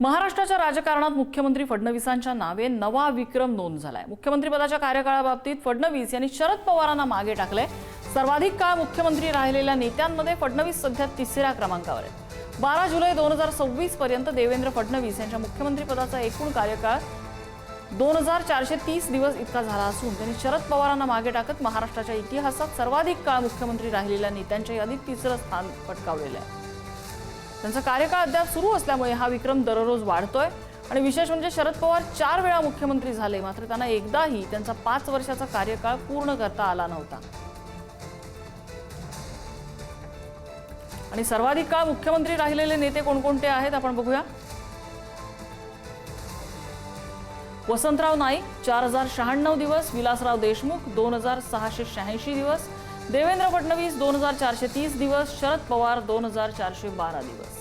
महाराष्ट्राच्या राजकारणात मुख्यमंत्री फडणवीसांच्या नावे नवा विक्रम नोंद झालाय। मुख्यमंत्रीपदाच्या कार्यकाळाबाबतीत फडणवीस यांनी शरद पवारांना मागे टाकले। सर्वाधिक काळ मुख्यमंत्री राहिलेल्या नेत्यांमध्ये फडणवीस सध्या तिसऱ्या क्रमांकावर आहेत। 12 जुलै 2026 पर्यंत देवेंद्र फडणवीस यांच्या मुख्यमंत्रीपदाचा एकूण कार्यकाळ 2430 दिवस इतका झाला असून त्यांनी शरद पवारांना मागे टाकत महाराष्ट्राच्या इतिहासात सर्वाधिक काळ मुख्यमंत्री राहिलेल्या नेत्यांच्या यादीत तिसरं स्थान पटकावलेलं आहे। त्यांचा कार्यकाळ अद्याप सुरू असल्यामुळे हा विक्रम दररोज वाढतोय आणि विशेष म्हणजे शरद पवार 4 वेळा मुख्यमंत्री झाले, मात्र त्यांना एकदाही त्यांचा 5 वर्षाचा कार्यकाळ पूर्ण करता आला नव्हता। आणि सर्वाधिक काळ मुख्यमंत्री राहिलेले नेते कोणकोणते आहेत आपण बघूया। वसंतराव नाईक 4096 दिवस, विलासराव देशमुख 2686 दिवस, देवेंद्र फडणवीस 2430 दिवस, शरद पवार 2412 दिवस।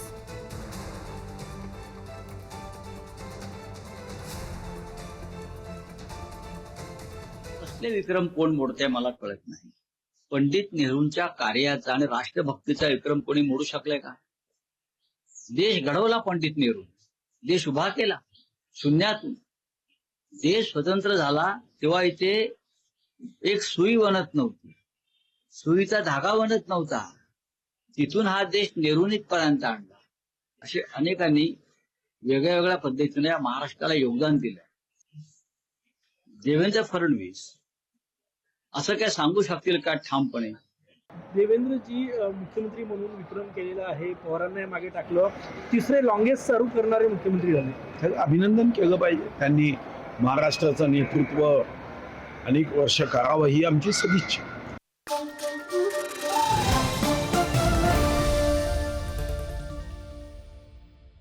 असले विक्रम कोण मोडते मला कळत नाही। पंडित नेहरूंच्या कार्याचा आणि राष्ट्रभक्तीचा विक्रम कोणी मोडू शकले का? देश घडवला पंडित नेहरू, देश उभा केला शून्यातून। देश स्वतंत्र झाला तेव्हा इथे एक सुई बनत नव्हती, सुईचा धागा बनत नव्हता। तिथून हा देश नेहरूंपर्यंत आणला। असे अनेकांनी वेगळ्या वेगळ्या पद्धतीने या महाराष्ट्राला योगदान दिलं। देवेंद्र फडणवीस असं काय सांगू शकतील का ठामपणे? देवेंद्रजी मुख्यमंत्री म्हणून विक्रम केलेला आहे, पवारांना मागे टाकलं, तिसरे लॉंगेस्ट सर्व करणारे मुख्यमंत्री झाले। अभिनंदन केलं पाहिजे। त्यांनी महाराष्ट्राचं नेतृत्व अनेक वर्ष करावं ही आमची सदिच्छा।